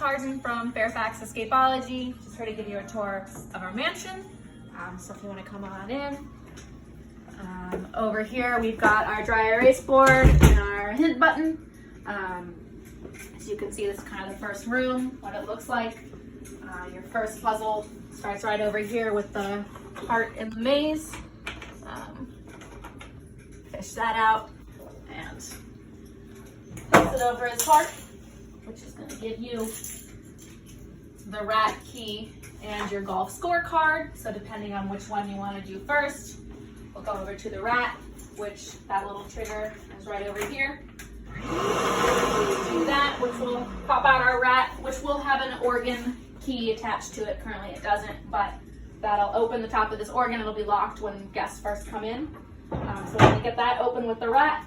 Harden from Fairfax Escapology. Just here to give you a tour of our mansion. So if you want to come on in. Over here we've got our dry erase board and our hint button. As you can see, this is kind of the first room, what it looks like. Your first puzzle starts right over here with the heart in the maze. Fish that out and place it over his heart, which is going to give you the rat key and your golf scorecard. So depending on which one you want to do first, we'll go over to the rat, which that little trigger is right over here. Do that, which will pop out our rat, which will have an organ key attached to it. Currently it doesn't, but that'll open the top of this organ. It'll be locked when guests first come in. So when we get that open with the rat,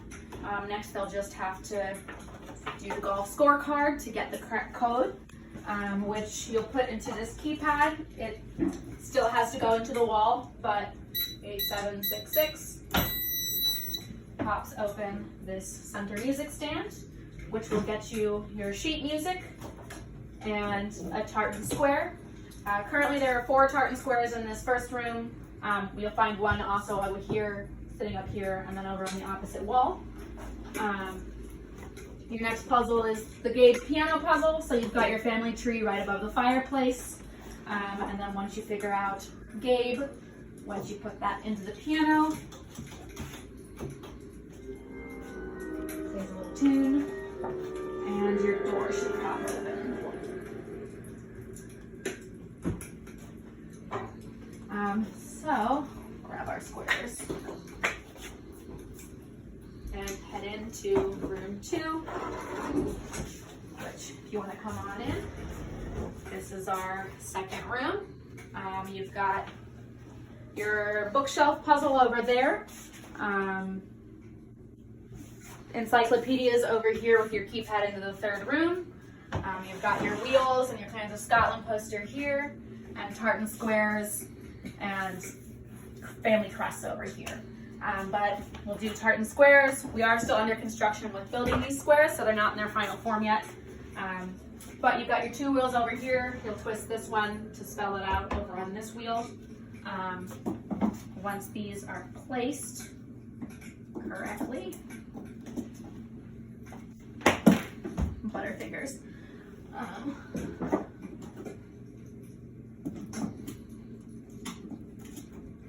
next they'll just have to do the golf scorecard to get the correct code, which you'll put into this keypad. It still has to go into the wall, but 8766 pops open this center music stand, which will get you your sheet music and a tartan square. Currently there are 4 tartan squares in this first room. You'll find one also over here, sitting up here, and then over on the opposite wall. Your next puzzle is the Gabe piano puzzle. So you've got your family tree right above the fireplace. And then once you figure out Gabe, once you put that into the piano, plays a little tune, and your door should pop open. So grab our squares and head into room 2, which if you want to come on in, this is our second room. You've got your bookshelf puzzle over there. Encyclopedias over here with your keypad into the third room. You've got your wheels and your Clans of Scotland poster here, and tartan squares and family crests over here. But we'll do tartan squares. We are still under construction with building these squares, so they're not in their final form yet. But you've got your 2 wheels over here. You'll twist this one to spell it out over on this wheel. Once these are placed correctly, Butterfingers.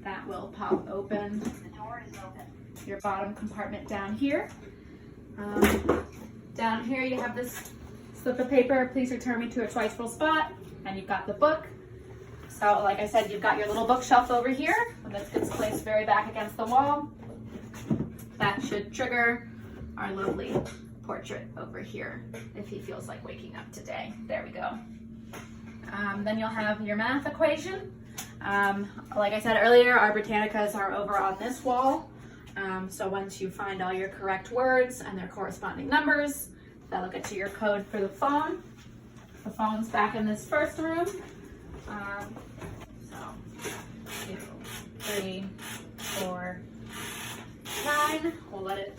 That will pop open. The door is open. Your bottom compartment down here. Down here you have this slip of paper, please return me to its rightful spot, and you've got the book. So like I said, you've got your little bookshelf over here, and this gets placed very back against the wall. That should trigger our lovely portrait over here if he feels like waking up today. There we go. Then you'll have your math equation. Like I said earlier, our Britannicas are over on this wall. So once you find all your correct words and their corresponding numbers, that'll get you your code for the phone. The phone's back in this first room. So 2, 3, 4, 9. We'll let it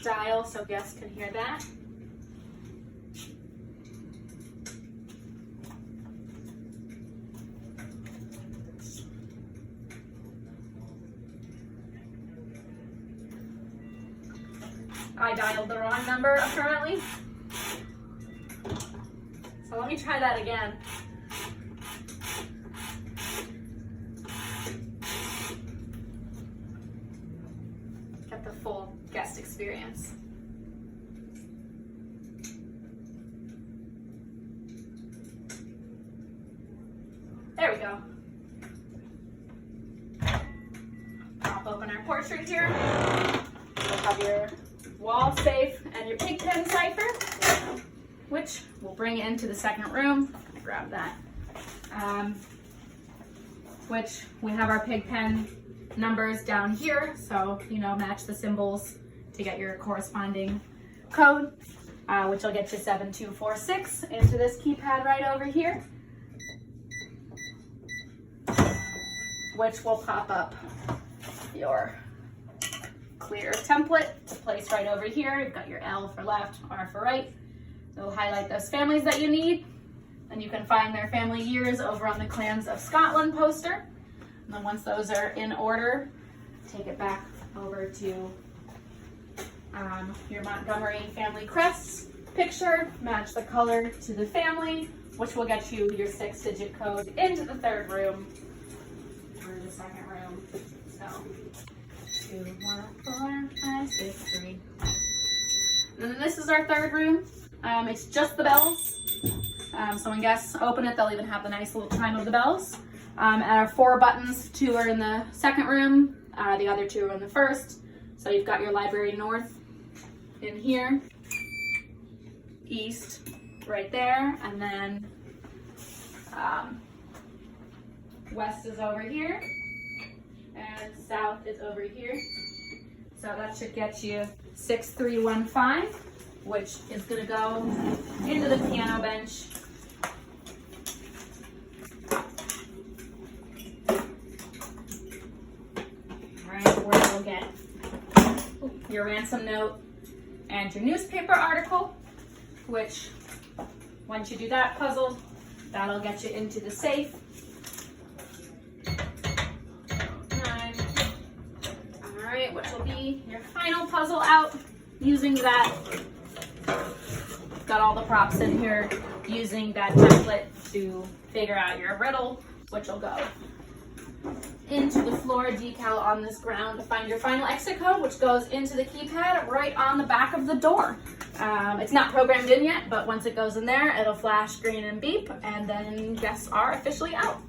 dial so guests can hear that. I dialed the wrong number apparently. So let me try that again. Get the full guest experience. There we go. Pop open our portrait here. We'll have your wall safe and your pig pen cipher, which we'll bring into the second room. I'm gonna grab that. Which we have our pig pen numbers down here, so match the symbols to get your corresponding code, which will get you 7246 into this keypad right over here, which will pop up your clear template to place right over here. You've got your L for left, R for right. It'll highlight those families that you need. And you can find their family years over on the Clans of Scotland poster. And then once those are in order, take it back over to your Montgomery family crest picture, match the color to the family, which will get you your 6-digit code into the third room or the second room. So 2, 1, 4, 5, 6, 3. And then this is our third room. It's just the bells. So when guests open it, they'll even have the nice little chime of the bells. And our 4 buttons, 2 are in the second room, the other 2 are in the first. So you've got your library north in here, east right there, and then west is over here, and south is over here. So that should get you 6315, which is going to go into the piano bench. Where you'll get your ransom note and your newspaper article, which once you do that puzzle, that'll get you into the safe. 9. All right, which will be your final puzzle out using that. Got all the props in here using that template to figure out your riddle, which will go into the floor decal on this ground to find your final exit code, which goes into the keypad right on the back of the door. It's not programmed in yet, but once it goes in there, it'll flash green and beep, and then guests are officially out.